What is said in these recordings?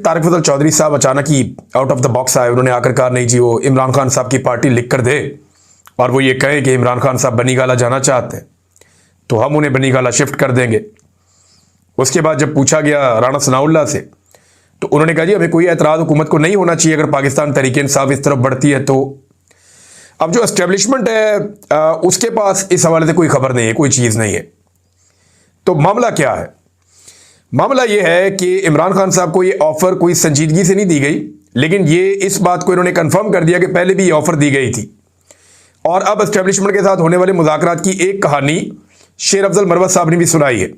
तारिक फजल चौधरी साहब अचानक ही out of the box आए। उन्होंने आकर कहा नहीं जी वो इमरान खान साहब की पार्टी लिख कर दे और वो ये कहे कि इमरान खान साहब बनी गाला जाना चाहते हैं तो हम उन्हें बनी गाला शिफ्ट कर देंगे। उसके बाद जब पूछा गया राणा सनाउल्लाह से तो उन्होंने कहा जी हमें कोई एतराज़ हुकूमत को नहीं होना चाहिए अगर पाकिस्तान तहरीक इंसाफ इस तरफ बढ़ती है। तो अब जो एस्टेब्लिशमेंट है उसके पास इस हवाले से कोई खबर नहीं है, कोई चीज़ नहीं है। तो मामला क्या है? मामला ये है कि इमरान खान साहब को ये ऑफर कोई संजीदगी से नहीं दी गई, लेकिन ये इस बात को इन्होंने कंफर्म कर दिया कि पहले भी ये ऑफर दी गई थी। और अब एस्टेब्लिशमेंट के साथ होने वाले मुज़ाकरात की एक कहानी शेर अफजल मरवत साहब ने भी सुनाई है।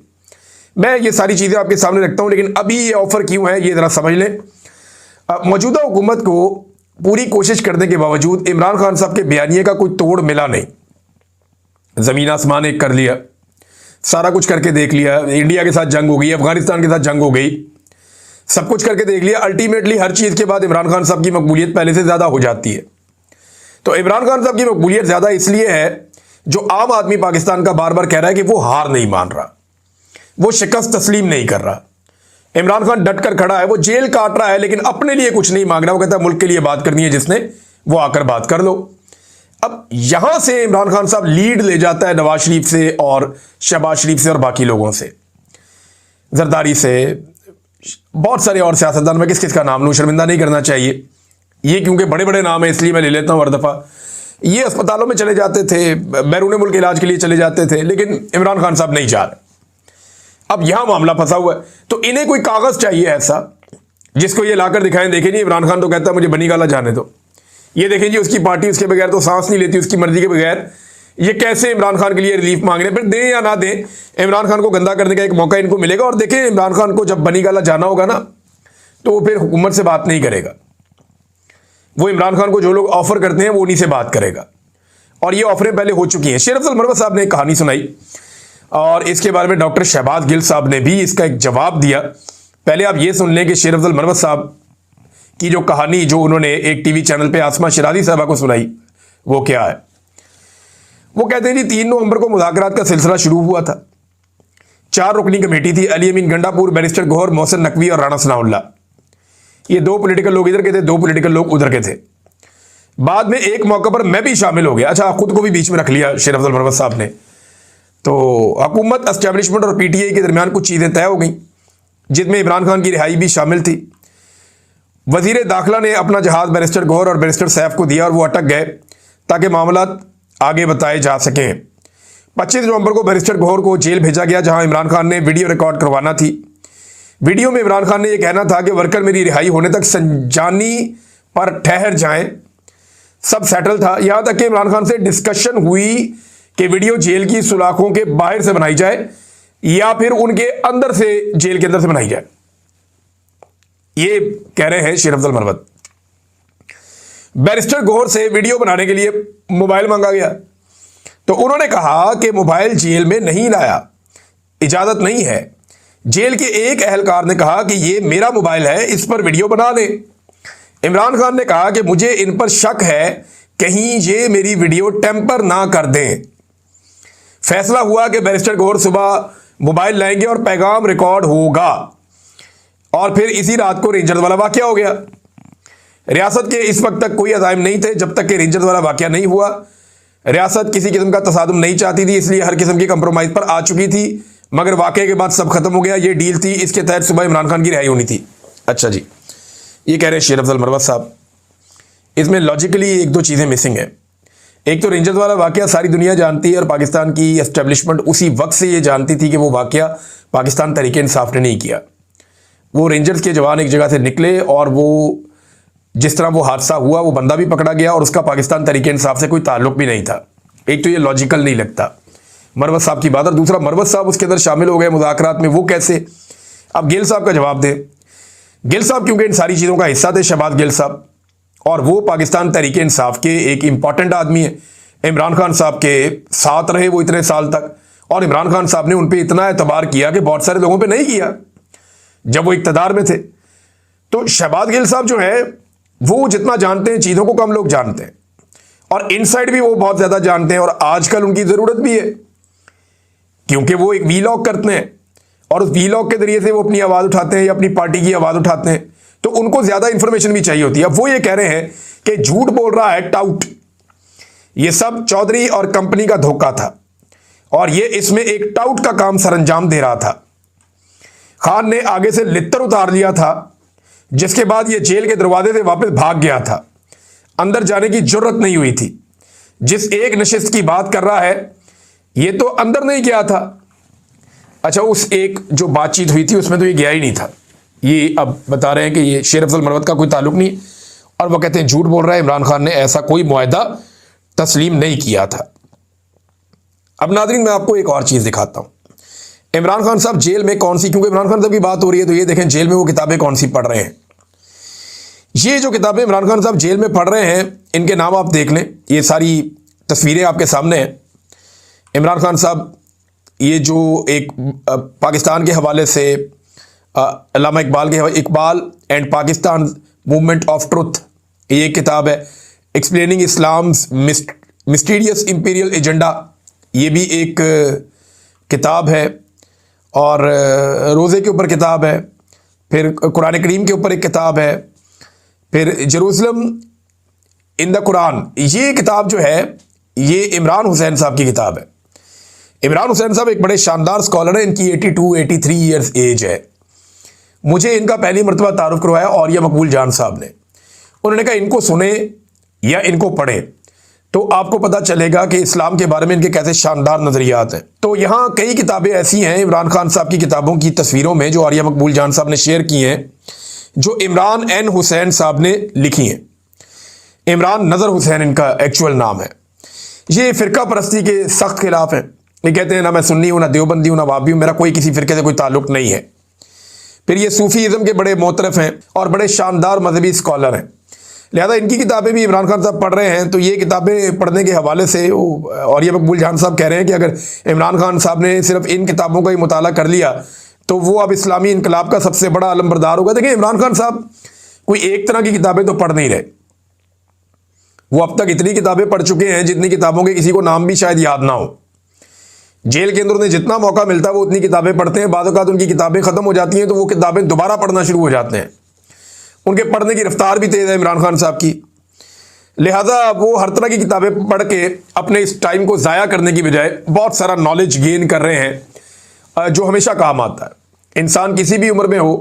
मैं ये सारी चीज़ें आपके सामने रखता हूँ, लेकिन अभी ये ऑफर क्यों है ये ज़रा समझ लें। मौजूदा हुकूमत को पूरी कोशिश करने के बावजूद इमरान खान साहब के बयानिए का कोई तोड़ मिला नहीं। ज़मीन आसमान एक कर लिया, सारा कुछ करके देख लिया, इंडिया के साथ जंग हो गई, अफगानिस्तान के साथ जंग हो गई, सब कुछ करके देख लिया। अल्टीमेटली हर चीज़ के बाद इमरान खान साहब की मकबूलियत पहले से ज़्यादा हो जाती है। तो इमरान खान साहब की मकबूलियत ज़्यादा इसलिए है जो आम आदमी पाकिस्तान का बार बार कह रहा है कि वो हार नहीं मान रहा, वो शिकस्त तस्लीम नहीं कर रहा। इमरान खान डट कर खड़ा है, वो जेल काट रहा है लेकिन अपने लिए कुछ नहीं मांग रहा। वो कहता है मुल्क के लिए बात करनी है जिसने, वो आकर बात कर लो। अब यहां से इमरान खान साहब लीड ले जाता है नवाज शरीफ से और शहबाज शरीफ से और बाकी लोगों से, जरदारी से, बहुत सारे और सियासतदान। मैं किस किस का नाम लूं, शर्मिंदा नहीं करना चाहिए ये, क्योंकि बड़े बड़े नाम है इसलिए मैं ले लेता हूं हर दफ़ा। ये अस्पतालों में चले जाते थे, बैरून मुल्क इलाज के लिए चले जाते थे, लेकिन इमरान खान साहब नहीं जा रहे। अब यहां मामला फंसा हुआ है। तो इन्हें कोई कागज चाहिए ऐसा जिसको ये लाकर दिखाएं, देखें जी इमरान खान तो कहता है मुझे बनी गाला जाने दो, ये देखें जी उसकी पार्टी उसके बगैर तो सांस नहीं लेती, उसकी मर्जी के बगैर ये कैसे इमरान खान के लिए रिलीफ मांग रहे हैं। फिर दें या ना दें, इमरान खान को गंदा करने का एक मौका इनको मिलेगा। और देखें इमरान खान को जब बनी गाला जाना होगा ना तो वो फिर हुकूमत से बात नहीं करेगा, वो इमरान खान को जो लोग ऑफर करते हैं वो उन्हीं से बात करेगा। और ये ऑफरें पहले हो चुकी हैं। शेर अफजल मरवत साहब ने एक कहानी सुनाई और इसके बारे में डॉक्टर शहबाज गिल साहब ने भी इसका एक जवाब दिया। पहले आप ये सुन लें कि शेर अफजल मरवत साहब की जो कहानी जो उन्होंने एक टीवी चैनल पे आसमा शिराजी साहबा को सुनाई वो क्या है। वो कहते हैं जी 3 नवंबर को मुज़ाकरात का सिलसिला शुरू हुआ था। 4 रुकनी कमेटी थी, अली अमीन गंडापुर, बैरिस्टर गौहर, मोहसिन नकवी और राणा सनाउल्लाह। ये 2 पॉलिटिकल लोग इधर के थे, 2 पॉलिटिकल लोग उधर के थे। बाद में एक मौके पर मैं भी शामिल हो गया। अच्छा, खुद को भी बीच में रख लिया शेर अफजल मरवत साहब ने। तो हुकूमत, एस्टेब्लिशमेंट और पीटीआई के दरमियान कुछ चीज़ें तय हो गई जिसमें इमरान खान की रिहाई भी शामिल थी। वजीर दाखिला ने अपना जहाज बैरिस्टर गौहर और बैरिस्टर सैफ को दिया और वो अटक गए ताकि मामला आगे बताए जा सकें। 25 नवंबर को बैरिस्टर गौहर को जेल भेजा गया जहां इमरान खान ने वीडियो रिकॉर्ड करवाना थी। वीडियो में इमरान खान ने यह कहना था कि वर्कर मेरी रिहाई होने तक संजानी पर ठहर जाएं। सब सेटल था, यहां तक कि इमरान खान से डिस्कशन हुई कि वीडियो जेल की सुलाखों के बाहर से बनाई जाए या फिर उनके अंदर से, जेल के अंदर से बनाई जाए। ये कह रहे हैं शेर अफजल मरवत। बैरिस्टर गौहर से वीडियो बनाने के लिए मोबाइल मांगा गया तो उन्होंने कहा कि मोबाइल जेल में नहीं लाया, इजाजत नहीं है। जेल के एक अहलकार ने कहा कि ये मेरा मोबाइल है, इस पर वीडियो बना ले। इमरान खान ने कहा कि मुझे इन पर शक है, कहीं ये मेरी वीडियो टेम्पर ना कर दें। फैसला हुआ कि बैरिस्टर गौहर सुबह मोबाइल लाएंगे और पैगाम रिकॉर्ड होगा। और फिर इसी रात को रेंजर्स वाला वाकया हो गया। रियासत के इस वक्त तक कोई अज़ाइम नहीं थे जब तक कि रेंजर्स वाला वाकया नहीं हुआ। रियासत किसी किस्म का तसादुम नहीं चाहती थी, इसलिए हर किस्म की कंप्रोमाइज़ पर आ चुकी थी। मगर वाकये के बाद सब खत्म हो गया। ये डील थी, इसके तहत सुबह इमरान खान की रिहाई होनी थी। अच्छा जी, ये कह रहे हैं शेर अफजल मरवत साहब। इसमें लॉजिकली 1-2 चीज़ें मिसिंग है। एक तो रेंजर्स वाला वाकया सारी दुनिया जानती है और पाकिस्तान की एस्टेब्लिशमेंट उसी वक्त से ये जानती थी कि वो वाकया पाकिस्तान तहरीक इंसाफ ने नहीं किया। वो रेंजर्स के जवान एक जगह से निकले और वो जिस तरह वो हादसा हुआ वो बंदा भी पकड़ा गया और उसका पाकिस्तान तहरीक इंसाफ से कोई ताल्लुक भी नहीं था। एक तो ये लॉजिकल नहीं लगता मरवत साहब की बात, और दूसरा मरवत साहब उसके अंदर शामिल हो गए मुज़ाकरात में, वो कैसे? अब गिल साहब का जवाब दें। गिल साहब क्योंकि इन सारी चीज़ों का हिस्सा थे, शहबाज गिल साहब, और वो पाकिस्तान तहरीक इंसाफ के एक इंपॉर्टेंट आदमी है। इमरान खान साहब के साथ रहे वो इतने साल तक, और इमरान खान साहब ने उन पर इतना एतबार किया कि बहुत सारे लोगों पर नहीं किया जब वो इक़्तिदार में थे। तो शहबाज गिल साहब जो है वो जितना जानते हैं चीज़ों को कम लोग जानते हैं, और इनसाइड भी वो बहुत ज़्यादा जानते हैं, और आजकल उनकी ज़रूरत भी है क्योंकि वो एक वीलॉग करते हैं और उस वीलॉग के ज़रिए से वो अपनी आवाज़ उठाते हैं या अपनी पार्टी की आवाज़ उठाते हैं। تو ان کو زیادہ انفارمیشن بھی چاہیے ہوتی ہے. اب وہ یہ کہہ رہے ہیں کہ جھوٹ بول رہا ہے ٹاؤٹ, یہ سب چودھری اور کمپنی کا دھوکہ تھا اور یہ اس میں ایک ٹاؤٹ کا کام سر انجام دے رہا تھا. خان نے آگے سے لتر اتار لیا تھا, جس کے بعد یہ جیل کے دروازے سے واپس بھاگ گیا تھا. اندر جانے کی جرت نہیں ہوئی تھی. جس ایک نشست کی بات کر رہا ہے یہ تو اندر نہیں گیا تھا. اچھا, اس ایک جو بات چیت ہوئی تھی اس میں تو یہ گیا ہی نہیں تھا. یہ اب بتا رہے ہیں کہ یہ شیر افضل مروت کا کوئی تعلق نہیں, اور وہ کہتے ہیں جھوٹ بول رہا ہے, عمران خان نے ایسا کوئی معاہدہ تسلیم نہیں کیا تھا. اب ناظرین میں آپ کو ایک اور چیز دکھاتا ہوں. عمران خان صاحب جیل میں کون سی, کیونکہ عمران خان صاحب کی بات ہو رہی ہے تو یہ دیکھیں جیل میں وہ کتابیں کون سی پڑھ رہے ہیں. یہ جو کتابیں عمران خان صاحب جیل میں پڑھ رہے ہیں ان کے نام آپ دیکھ لیں, یہ ساری تصویریں آپ کے سامنے ہیں. عمران خان صاحب یہ جو ایک پاکستان کے حوالے سے علامہ اقبال کے Iqbal and Pakistan movement of truth, یہ کتاب ہے. ایکسپلیننگ اسلامز مسٹیریس امپیریل ایجنڈا, یہ بھی ایک کتاب ہے. اور روزے کے اوپر کتاب ہے. پھر قرآن کریم کے اوپر ایک کتاب ہے. پھر جیروسلم ان دا قرآن, یہ کتاب جو ہے یہ عمران حسین صاحب کی کتاب ہے. عمران حسین صاحب ایک بڑے شاندار اسکالر ہیں, ان کی 82-83 ایئرز ایج ہے. مجھے ان کا پہلی مرتبہ تعارف کروایا اوریہ مقبول جان صاحب نے. انہوں نے کہا ان کو سنیں یا ان کو پڑھیں تو آپ کو پتہ چلے گا کہ اسلام کے بارے میں ان کے کیسے شاندار نظریات ہیں. تو یہاں کئی کتابیں ایسی ہیں عمران خان صاحب کی کتابوں کی تصویروں میں جو اوریہ مقبول جان صاحب نے شیئر کی ہیں, جو عمران این حسین صاحب نے لکھی ہیں. عمران نظر حسین ان کا ایکچول نام ہے. یہ فرقہ پرستی کے سخت خلاف ہیں. یہ کہتے ہیں نہ میں سنی ہوں, نہ دیوبندی ہوں, نہ وابی ہوں, میرا کوئی کسی فرقے سے کوئی تعلق نہیں ہے. پھر یہ صوفی ازم کے بڑے معترف ہیں اور بڑے شاندار مذہبی اسکالر ہیں. لہذا ان کی کتابیں بھی عمران خان صاحب پڑھ رہے ہیں. تو یہ کتابیں پڑھنے کے حوالے سے اور یہ مقبول جان صاحب کہہ رہے ہیں کہ اگر عمران خان صاحب نے صرف ان کتابوں کا ہی مطالعہ کر لیا تو وہ اب اسلامی انقلاب کا سب سے بڑا علمبردار ہوگا. دیکھیں عمران خان صاحب کوئی ایک طرح کی کتابیں تو پڑھ نہیں رہے, وہ اب تک اتنی کتابیں پڑھ چکے ہیں جتنی کتابوں کے کسی کو نام بھی شاید یاد نہ ہو. جیل کے اندر انہیں جتنا موقع ملتا ہے وہ اتنی کتابیں پڑھتے ہیں. بعض اوقات ان کی کتابیں ختم ہو جاتی ہیں تو وہ کتابیں دوبارہ پڑھنا شروع ہو جاتے ہیں. ان کے پڑھنے کی رفتار بھی تیز ہے عمران خان صاحب کی. لہٰذا وہ ہر طرح کی کتابیں پڑھ کے اپنے اس ٹائم کو ضائع کرنے کی بجائے بہت سارا نالج گین کر رہے ہیں جو ہمیشہ کام آتا ہے. انسان کسی بھی عمر میں ہو,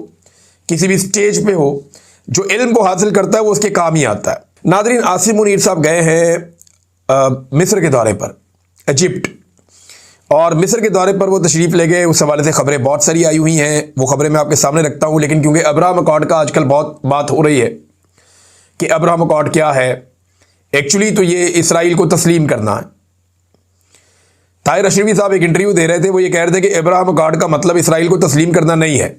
کسی بھی سٹیج پہ ہو, جو علم کو حاصل کرتا ہے وہ اس کے کام ہی آتا ہے. ناظرین, عاصم منیر صاحب گئے ہیں مصر کے دورے پر, ایجپٹ, اور مصر کے دورے پر وہ تشریف لے گئے. اس حوالے سے خبریں بہت ساری آئی ہوئی ہیں, وہ خبریں میں آپ کے سامنے رکھتا ہوں. لیکن کیونکہ ابراہم اکارڈ کا آج کل بہت بات ہو رہی ہے کہ ابراہم اکارڈ کیا ہے, ایکچولی تو یہ اسرائیل کو تسلیم کرنا ہے. طاہر اشرفی صاحب ایک انٹرویو دے رہے تھے, وہ یہ کہہ رہے تھے کہ ابراہم اکارڈ کا مطلب اسرائیل کو تسلیم کرنا نہیں ہے.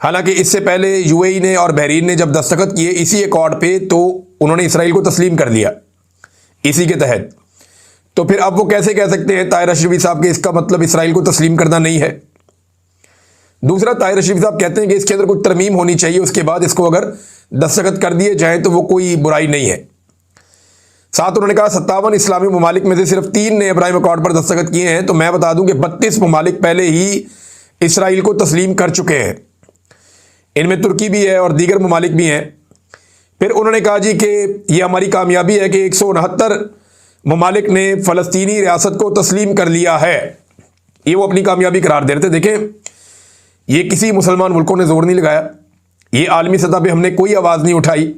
حالانکہ اس سے پہلے یو اے ای نے اور بحرین نے جب دستخط کیے اسی اکارڈ پہ تو انہوں نے اسرائیل کو تسلیم کر لیا اسی کے تحت. تو پھر اب وہ کیسے کہہ سکتے ہیں طاہر اشرفی صاحب کہ اس کا مطلب اسرائیل کو تسلیم کرنا نہیں ہے. دوسرا, طاہر اشرفی صاحب کہتے ہیں کہ اس کے اندر کوئی ترمیم ہونی چاہیے, اس کے بعد اس کو اگر دستخط کر دیے جائیں تو وہ کوئی برائی نہیں ہے. ساتھ انہوں نے کہا 57 اسلامی ممالک میں سے صرف 3 نے ابراہیم اکارڈ پر دستخط کیے ہیں. تو میں بتا دوں کہ 32 ممالک پہلے ہی اسرائیل کو تسلیم کر چکے ہیں. ان میں ترکی بھی ہے اور دیگر ممالک بھی ہیں. پھر انہوں نے کہا جی کہ یہ ہماری کامیابی ہے کہ 169 ممالک نے فلسطینی ریاست کو تسلیم کر لیا ہے. یہ وہ اپنی کامیابی قرار دے رہے تھے. دیکھیں, یہ کسی مسلمان ملکوں نے زور نہیں لگایا, یہ عالمی سطح پہ ہم نے کوئی آواز نہیں اٹھائی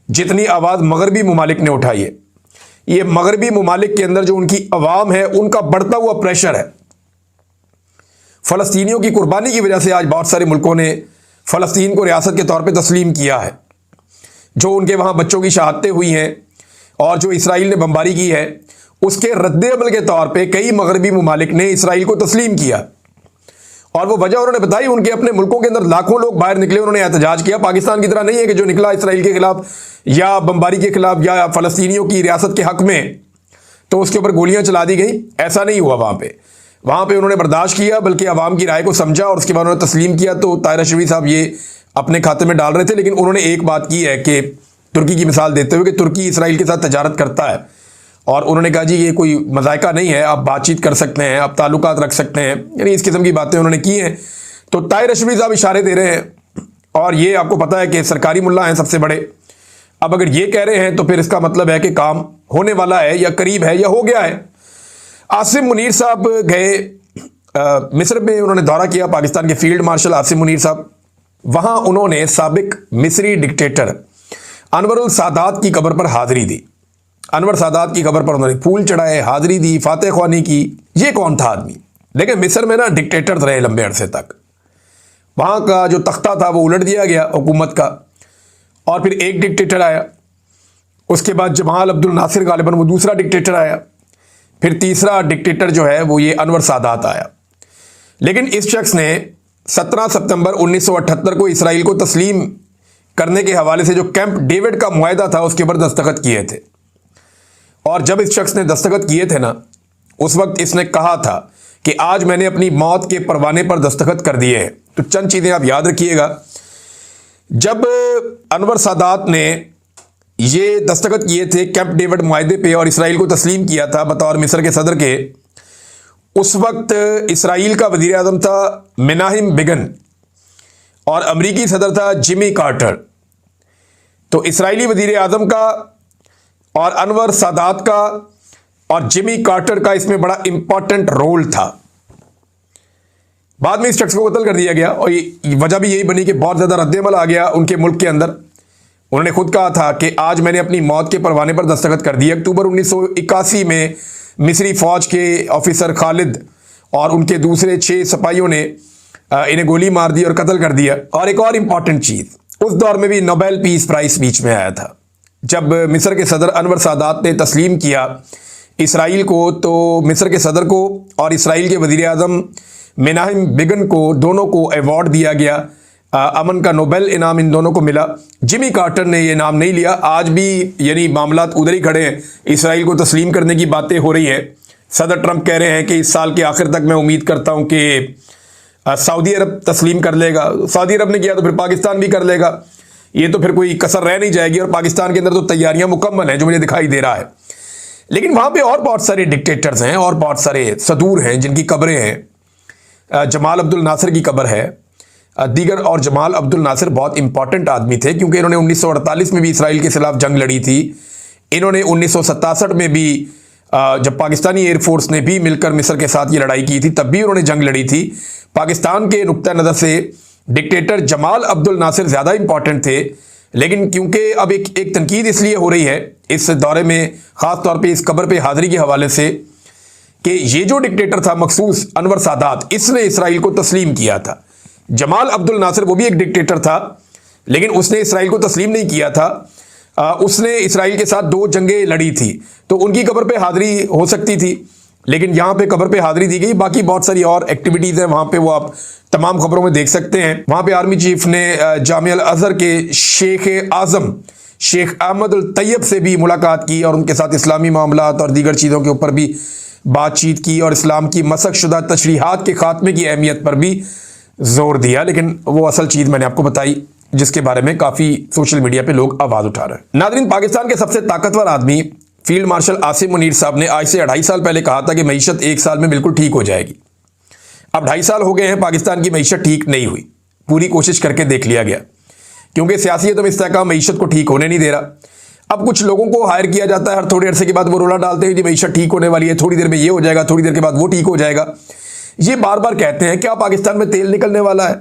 جتنی آواز مغربی ممالک نے اٹھائی ہے. یہ مغربی ممالک کے اندر جو ان کی عوام ہے ان کا بڑھتا ہوا پریشر ہے. فلسطینیوں کی قربانی کی وجہ سے آج بہت سارے ملکوں نے فلسطین کو ریاست کے طور پہ تسلیم کیا ہے. جو ان کے وہاں بچوں کی شہادتیں ہوئی ہیں اور جو اسرائیل نے بمباری کی ہے, اس کے رد عمل کے طور پہ کئی مغربی ممالک نے اسرائیل کو تسلیم کیا. اور وہ وجہ انہوں نے بتائی, ان کے اپنے ملکوں کے اندر لاکھوں لوگ باہر نکلے, انہوں نے احتجاج کیا. پاکستان کی طرح نہیں ہے کہ جو نکلا اسرائیل کے خلاف یا بمباری کے خلاف یا فلسطینیوں کی ریاست کے حق میں تو اس کے اوپر گولیاں چلا دی گئیں. ایسا نہیں ہوا. وہاں پہ انہوں نے برداشت کیا, بلکہ عوام کی رائے کو سمجھا اور اس کے بعد انہوں نے تسلیم کیا. تو طاہر اشرفی صاحب یہ اپنے کھاتے میں ڈال رہے تھے, لیکن انہوں نے ایک بات کی ہے کہ ترکی کی مثال دیتے ہوئے کہ ترکی اسرائیل کے ساتھ تجارت کرتا ہے, اور انہوں نے کہا جی یہ کوئی مذائقہ نہیں ہے, آپ بات چیت کر سکتے ہیں, آپ تعلقات رکھ سکتے ہیں. یعنی اس قسم کی باتیں انہوں نے کی ہیں. تو طاہر اشرفی صاحب اشارے دے رہے ہیں اور یہ آپ کو پتا ہے کہ سرکاری ملا ہیں سب سے بڑے. اب اگر یہ کہہ رہے ہیں تو پھر اس کا مطلب ہے کہ کام ہونے والا ہے یا قریب ہے یا ہو گیا ہے. عاصم منیر صاحب گئے مصر میں، انہوں نے دورہ کیا، پاکستان کے فیلڈ مارشل عاصم منیر صاحب. وہاں انہوں نے سابق مصری ڈکٹیٹر انور السادات کی قبر پر حاضری دی. انور سادات کی قبر پر انہوں نے پھول چڑھائے، حاضری دی، فاتح خوانی کی. یہ کون تھا آدمی؟ لیکن مصر میں نا ڈکٹیٹر رہے لمبے عرصے تک. وہاں کا جو تختہ تھا وہ الٹ دیا گیا حکومت کا، اور پھر ایک ڈکٹیٹر آیا. اس کے بعد جمال عبد الناصر غالباً وہ دوسرا ڈکٹیٹر آیا. پھر تیسرا ڈکٹیٹر جو ہے وہ یہ انور سادات آیا. لیکن اس شخص نے 17 ستمبر 1978 کو اسرائیل کو تسلیم کرنے کے حوالے سے جو کیمپ ڈیوڈ کا معاہدہ تھا اس کے اوپر دستخط کیے تھے. اور جب اس شخص نے دستخط کیے تھے نا، اس وقت اس نے کہا تھا کہ آج میں نے اپنی موت کے پروانے پر دستخط کر دیے ہیں. تو چند چیزیں آپ یاد رکھیے گا. جب انور سادات نے یہ دستخط کیے تھے کیمپ ڈیوڈ معاہدے پہ اور اسرائیل کو تسلیم کیا تھا بطور مصر کے صدر کے، اس وقت اسرائیل کا وزیر اعظم تھا مناہم بگن اور امریکی صدر تھا جمی کارٹر. تو اسرائیلی وزیر اعظم کا اور انور سادات کا اور جمی کارٹر کا اس میں بڑا امپورٹنٹ رول تھا. بعد میں اس شخص کو قتل کر دیا گیا، اور وجہ بھی یہی بنی کہ بہت زیادہ رد عمل آ گیا ان کے ملک کے اندر. انہوں نے خود کہا تھا کہ آج میں نے اپنی موت کے پروانے پر دستخط کر دی. اکتوبر 1981 میں مصری فوج کے آفیسر خالد اور ان کے دوسرے 6 سپاہیوں نے انہیں گولی مار دی اور قتل کر دیا. اور ایک اور امپورٹنٹ چیز، اس دور میں بھی نوبیل پیس پرائز بیچ میں آیا تھا. جب مصر کے صدر انور سادات نے تسلیم کیا اسرائیل کو، تو مصر کے صدر کو اور اسرائیل کے وزیر اعظم مناہم بگن کو دونوں کو ایوارڈ دیا گیا. امن کا نوبل انعام ان دونوں کو ملا. جمی کارٹر نے یہ انعام نہیں لیا. آج بھی یعنی معاملات ادھر ہی کھڑے ہیں. اسرائیل کو تسلیم کرنے کی باتیں ہو رہی ہیں. صدر ٹرمپ کہہ رہے ہیں کہ اس سال کے آخر تک میں امید کرتا ہوں کہ سعودی عرب تسلیم کر لے گا. سعودی عرب نے کیا تو پھر پاکستان بھی کر لے گا. یہ تو پھر کوئی کسر رہ نہیں جائے گی. اور پاکستان کے اندر تو تیاریاں مکمل ہیں جو مجھے دکھائی دے رہا ہے. لیکن وہاں پہ اور بہت سارے ڈکٹیٹرز ہیں اور بہت سارے صدور ہیں جن کی قبریں ہیں. جمال عبد الناصر کی قبر ہے دیگر. اور جمال عبد الناصر بہت امپورٹنٹ آدمی تھے کیونکہ انہوں نے 1948 میں بھی اسرائیل کے خلاف جنگ لڑی تھی. انہوں نے 1967 میں بھی جب پاکستانی ایئر فورس نے بھی مل کر مصر کے ساتھ یہ لڑائی کی تھی تب بھی انہوں نے جنگ لڑی تھی. پاکستان کے نقطہ نظر سے ڈکٹیٹر جمال عبد الناصر زیادہ امپورٹنٹ تھے. لیکن کیونکہ اب ایک تنقید اس لیے ہو رہی ہے اس دورے میں، خاص طور پہ اس قبر پہ حاضری کے حوالے سے، کہ یہ جو ڈکٹیٹر تھا مخصوص انور سادات، اس نے اسرائیل کو تسلیم کیا تھا. جمال عبد الناصر وہ بھی ایک ڈکٹیٹر تھا لیکن اس نے اسرائیل کو تسلیم نہیں کیا تھا. اس نے اسرائیل کے ساتھ 2 جنگیں لڑی تھی تو ان کی قبر پہ حاضری ہو سکتی تھی، لیکن یہاں پہ قبر پہ حاضری دی گئی. باقی بہت ساری اور ایکٹیویٹیز ہیں وہاں پہ، وہ آپ تمام خبروں میں دیکھ سکتے ہیں. وہاں پہ آرمی چیف نے جامعہ الازہر کے شیخ اعظم شیخ احمد الطیب سے بھی ملاقات کی اور ان کے ساتھ اسلامی معاملات اور دیگر چیزوں کے اوپر بھی بات چیت کی اور اسلام کی مسخ شدہ تشریحات کے خاتمے کی اہمیت پر بھی زور دیا. لیکن وہ اصل چیز میں نے آپ کو بتائی جس کے بارے میں کافی سوشل میڈیا پہ لوگ آواز اٹھا رہے ہیں. ناظرین، پاکستان کے سب سے طاقتور آدمی فیلڈ مارشل عاصم منیر صاحب نے آج سے 2.5 سال پہلے کہا تھا کہ معیشت 1 سال میں بالکل ٹھیک ہو جائے گی. اب 2.5 سال ہو گئے ہیں، پاکستان کی معیشت ٹھیک نہیں ہوئی. پوری کوشش کر کے دیکھ لیا گیا کیونکہ سیاستوں میں استحکام معیشت کو ٹھیک ہونے نہیں دے رہا. اب کچھ لوگوں کو ہائر کیا جاتا ہے، ہر تھوڑے عرصے کے بعد وہ رولا ڈالتے ہیں کہ معیشت ٹھیک ہونے والی ہے، تھوڑی دیر میں یہ ہو جائے گا، تھوڑی دیر کے بعد وہ ٹھیک ہو جائے گا. یہ بار بار کہتے ہیں. کیا پاکستان میں تیل نکلنے والا ہے؟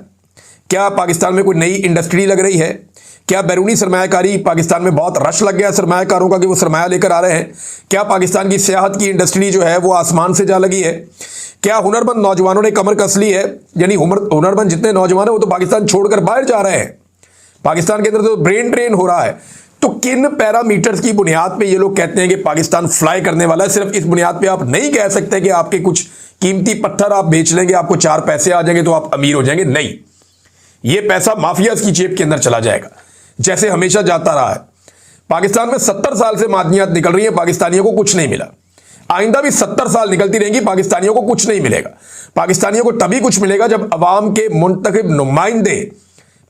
کیا پاکستان میں کوئی نئی انڈسٹری لگ رہی ہے؟ کیا بیرونی سرمایہ کاری پاکستان میں بہت رش لگ گیا سرمایہ کاروں کا کہ وہ سرمایہ لے کر آ رہے ہیں؟ کیا پاکستان کی سیاحت کی انڈسٹری جو ہے وہ آسمان سے جا لگی ہے؟ کیا ہنرمند نوجوانوں نے کمر کس لی ہے؟ یعنی ہنرمند جتنے نوجوان ہیں وہ تو پاکستان چھوڑ کر باہر جا رہے ہیں. پاکستان کے اندر تو برین ڈرین ہو رہا ہے. تو کن پیرامیٹرز کی بنیاد پہ یہ لوگ کہتے ہیں کہ پاکستان فلائی کرنے والا ہے؟ صرف اس بنیاد پہ آپ نہیں کہہ سکتے کہ آپ کے کچھ قیمتی پتھر آپ بیچ لیں گے، آپ کو 4 پیسے آ جائیں گے تو آپ امیر ہو جائیں گے. نہیں، یہ پیسہ مافیاز کی جیب کے اندر چلا جائے گا جیسے ہمیشہ جاتا رہا ہے. پاکستان میں 70 سال سے معدنیات نکل رہی ہیں، پاکستانیوں کو کچھ نہیں ملا. آئندہ بھی 70 سال نکلتی رہیں گی، پاکستانیوں کو کچھ نہیں ملے گا. پاکستانیوں کو تبھی کچھ ملے گا جب عوام کے منتخب نمائندے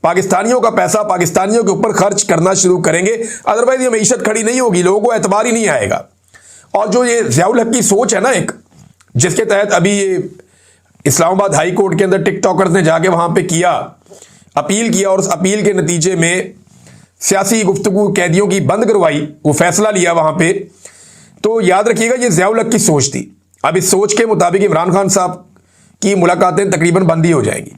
پاکستانیوں کا پیسہ پاکستانیوں کے اوپر خرچ کرنا شروع کریں گے. ادروائز یہ معیشت کھڑی نہیں ہوگی، لوگوں کو اعتبار ہی نہیں آئے گا. اور جو یہ ضیاء الحق کی سوچ ہے نا ایک، جس کے تحت ابھی یہ اسلام آباد ہائی کورٹ کے اندر ٹک ٹاکرز نے جا کے وہاں پہ کیا अपील किया और उस अपील के नतीजे में सियासी गुफ्तगू कैदियों की बंद करवाई, वो फैसला लिया वहां पे, तो याद रखिएगा ये ज़िया उल हक की सोच थी। अब इस सोच के मुताबिक इमरान खान साहब की मुलाकातें तकरीबन बंद ही हो जाएंगी,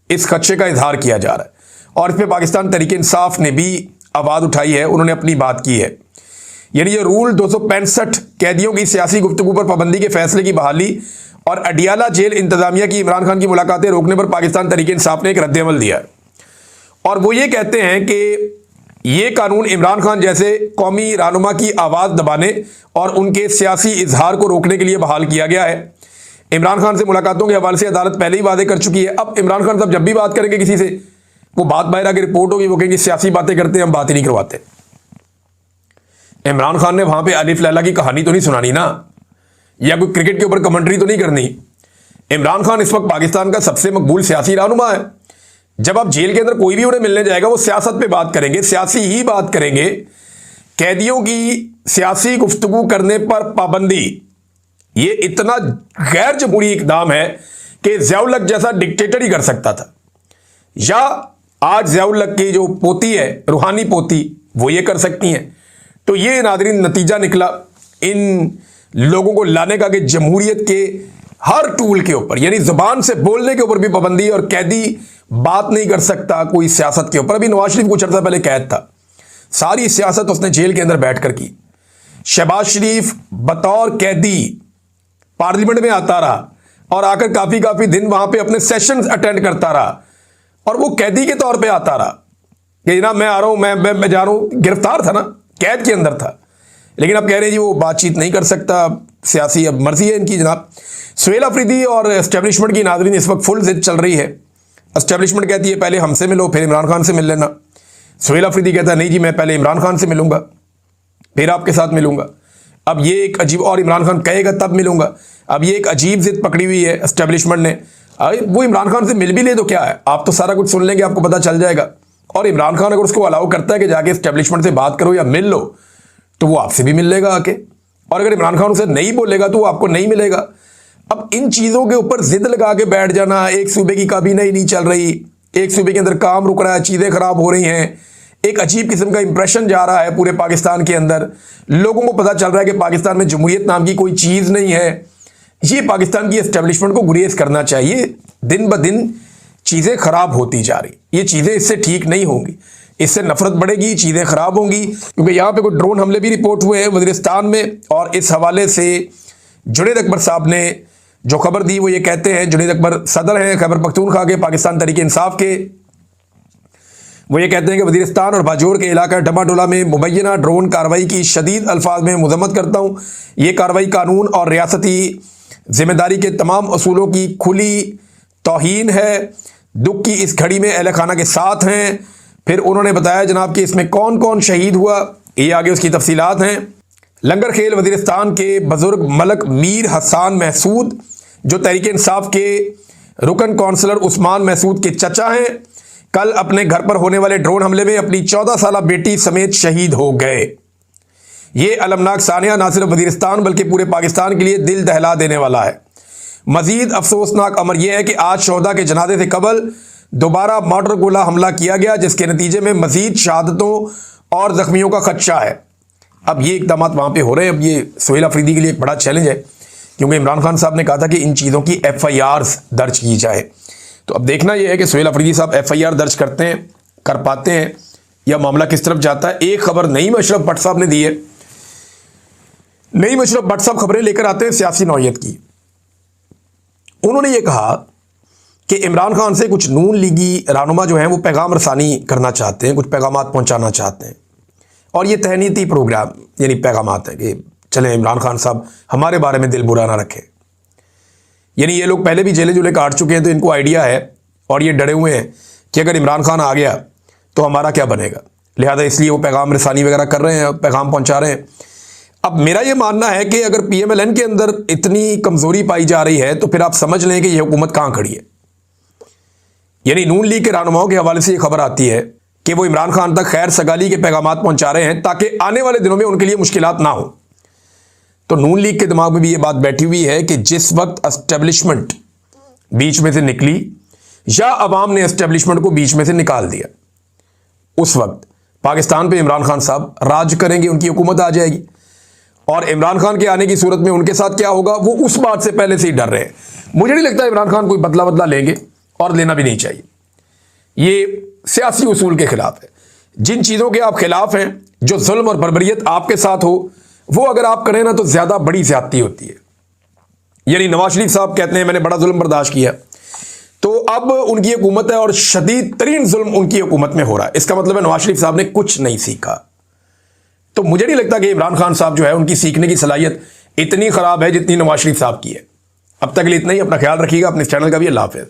इस खदशे का इजहार किया जा रहा है। और इस पर पाकिस्तान तहरीक इंसाफ ने भी आवाज़ उठाई है, उन्होंने अपनी बात की है। यानी ये रूल 265 कैदियों की सियासी गुफ्तगू पर पाबंदी के फैसले की बहाली और अडियाला जेल इंतजामिया की इमरान खान की मुलाकातें रोकने पर पाकिस्तान तहरीक इंसाफ ने एक रद्द-ए-अमल दिया है। और वो ये कहते हैं कि ये कानून इमरान खान जैसे कौमी रहनुमा की आवाज़ दबाने और उनके सियासी इजहार को रोकने के लिए बहाल किया गया है। इमरान खान से मुलाकातों के हवाले से अदालत पहले ही वादे कर चुकी है। अब इमरान खान साहब जब भी बात करेंगे किसी से, वो बात बाहर आके रिपोर्ट होगी, वो कहेंगे सियासी बातें करते हैं, हम बात ही नहीं करवाते। इमरान खान ने वहां पे अलिफ लैला की कहानी तो नहीं सुनानी ना, या कोई क्रिकेट के ऊपर कमेंट्री तो नहीं करनी। इमरान खान इस वक्त पाकिस्तान का सबसे मकबूल सियासी रहनुमा है। जब आप जेल के अंदर कोई भी उन्हें मिलने जाएगा, वो सियासत पे बात करेंगे, सियासी ही बात करेंगे। कैदियों की सियासी गुफ्तगू करने पर पाबंदी, ये इतना गैर जमहूरी इकदाम है कि ज़िया उल हक जैसा डिक्टेटर ही कर सकता था। या आज ज़िया उल हक की जो पोती है, रूहानी पोती, वो ये कर सकती हैं। तो ये नाज़रीन नतीजा निकला इन लोगों को लाने का कि जमहूरियत के हर टूल के ऊपर, यानी ज़ुबान से बोलने के ऊपर भी पाबंदी, और कैदी बात नहीं कर सकता कोई सियासत के ऊपर। अभी नवाज शरीफ कुछ अर्सा पहले कैद था, सारी सियासत उसने जेल के अंदर बैठकर की। शहबाज शरीफ बतौर कैदी पार्लियामेंट में आता रहा और आकर काफ़ी दिन वहां पे अपने सेशंस अटेंड करता रहा, और वो कैदी के तौर पे आता रहा कि जनाब मैं आ रहा हूं, मैं जा रहा हूं। गिरफ्तार था ना, कैद के अंदर था, लेकिन अब कह रहे हैं जी वो बातचीत नहीं कर सकता, सियासी अब मर्जी है इनकी। जनाब सुहेल अफरीदी और एस्टेब्लिशमेंट की नाज़रीन इस वक्त फुल जिद चल रही है। एस्टेब्लिशमेंट कहती है पहले हमसे मिलो, फिर इमरान खान से मिल लेना। सुहेल अफरीदी कहता है नहीं जी, मैं पहले इमरान खान से मिलूंगा, फिर आपके साथ मिलूंगा। अब ये एक अजीब, और इमरान खान कहेगा तब मिलूंगा। अब ये एक अजीब जिद पकड़ी हुई है एस्टेब्लिशमेंट ने। वो इमरान खान से मिल भी ले तो क्या है, आप तो सारा कुछ सुन लेंगे, आपको पता चल जाएगा। और इमरान खान अगर उसको अलाउ करता है कि जाके एस्टेब्लिशमेंट से बात करो या मिल लो, तो वो आपसे भी मिल लेगा आके। और अगर इमरान खान उसे नहीं बोलेगा तो वो आपको नहीं मिलेगा। अब इन चीज़ों के ऊपर जिद लगा के बैठ जाना, एक सूबे की काबीना ही नहीं चल रही, एक सूबे के अंदर काम रुक रहा है, चीज़ें खराब हो रही हैं, एक अजीब किस्म का इंप्रेशन जा रहा है पूरे पाकिस्तान के अंदर। लोगों को पता चल रहा है कि पाकिस्तान में जमहूरियत नाम की कोई चीज़ नहीं है। ये पाकिस्तान की एस्टेब्लिशमेंट को गुरेज करना चाहिए। दिन ब दिन चीज़ें खराब होती जा रही, ये चीज़ें इससे ठीक नहीं होंगी, इससे नफरत बढ़ेगी, चीज़ें खराब होंगी। क्योंकि यहाँ पे कोई ड्रोन हमले भी रिपोर्ट हुए हैं वज़ीरिस्तान में, और इस हवाले से जुनैद अकबर साहब ने जो खबर दी वो ये कहते हैं, जुनैद अकबर सदर हैं खैबर पख्तूनख्वा के, पाकिस्तान तहरीक इंसाफ के, वो ये कहते हैं कि वज़ीरिस्तान और बाजोर के इलाका डमाडोला में मुबैना ड्रोन कार्रवाई की शदीद अल्फाज में मज़म्मत करता हूँ। ये कार्रवाई कानून और रियासती जिम्मेदारी के तमाम असूलों की खुली तौहीन है। दुख की इस घड़ी में अहल खाना के साथ हैं। फिर उन्होंने बताया जनाब कि इसमें कौन कौन शहीद हुआ, ये आगे उसकी तफसीलात हैं। लंगर खेल वज़ीरिस्तान के बुजुर्ग मलक मीर हसान महसूद, जो तहरीक इंसाफ के रुकन कौंसलर उस्मान महसूद के चचा हैं, कल अपने घर पर होने वाले ड्रोन हमले में अपनी 14 साला बेटी समेत शहीद हो गए। ये अलमनाक सानिया ना सिर्फ वज़ीरिस्तान बल्कि पूरे पाकिस्तान के लिए दिल दहला देने वाला है। मज़ीद अफसोसनाक अमर यह है कि आज शोहदा के जनाजे से कबल दोबारा मॉर्टर गोला हमला किया गया, जिसके नतीजे में मज़ीद शहादतों और ज़ख्मियों का खदशा है। अब ये इक़दाम वहाँ पे हो रहे हैं। अब ये सुहेल अफरीदी के लिए एक बड़ा चैलेंज है, क्योंकि इमरान खान साहब ने कहा था कि इन चीज़ों की FIRs दर्ज की जाए। तो अब देखना यह है कि सुहेल अफरीदी साहब FIR दर्ज करते हैं, कर पाते हैं, या मामला किस तरफ जाता है। एक खबर नईम अशरफ भट्ट साहब ने दी है। नईम अशरफ भट्ट साहब खबरें लेकर आते हैं सियासी नौयत की। उन्होंने ये कहा कि इमरान खान से कुछ नून लीगी रहनुमा जो हैं वो पैगाम रसानी करना चाहते हैं, कुछ पैगामात पहुंचाना चाहते हैं, और ये तहनीती प्रोग्राम यानी पैगामात है कि चलें इमरान खान साहब हमारे बारे में दिल बुरा ना रखें। यानी ये लोग पहले भी जेले जुले काट चुके हैं, तो इनको आइडिया है और ये डरे हुए हैं कि अगर इमरान खान आ गया तो हमारा क्या बनेगा, लिहाजा इसलिए वो पैगाम रसानी वगैरह कर रहे हैं, पैगाम पहुंचा रहे हैं। अब मेरा ये मानना है कि अगर PMLN के अंदर इतनी कमज़ोरी पाई जा रही है तो फिर आप समझ लें कि ये हुकूमत कहाँ खड़ी है। यानी नून लीग के रहनुमाओं के हवाले से ये खबर आती है कि वो इमरान खान तक खैर सगाली के पैगामात पहुंचा रहे हैं ताकि आने वाले दिनों में उनके लिए मुश्किलात ना हो। तो नून लीग के दिमाग में भी ये बात बैठी हुई है कि जिस वक्त एस्टेब्लिशमेंट बीच में से निकली या अवाम ने एस्टेब्लिशमेंट को बीच में से निकाल दिया, उस वक्त पाकिस्तान पे इमरान खान साहब राज करेंगे, उनकी हुकूमत आ जाएगी। और इमरान खान के आने की सूरत में उनके साथ क्या होगा वो उस बात से पहले से ही डर रहे हैं। मुझे नहीं लगता इमरान खान कोई बदला लेंगे, और लेना भी नहीं चाहिए। ये सियासी उसूल के खिलाफ है। जिन चीज़ों के आप खिलाफ हैं, जो जुल्म और बर्बरियत आपके साथ हो, वो अगर आप करें ना तो ज़्यादा बड़ी ज़्यादती होती है। यानी नवाज शरीफ साहब कहते हैं मैंने बड़ा जुल्म बर्दाश्त किया, तो अब उनकी हुकूमत है और शदीद तरीन जुल्म उनकी हुकूमत में हो रहा है। इसका मतलब है नवाज शरीफ साहब ने कुछ नहीं सीखा। तो मुझे नहीं लगता कि इमरान खान साहब जो है उनकी सीखने की सलाहियत इतनी ख़राब है जितनी नवाज शरीफ साहब की है। अब तक के लिए इतना ही। अपना ख्याल रखिएगा, अपने चैनल का भी। अल्लाह हाफ़िज़।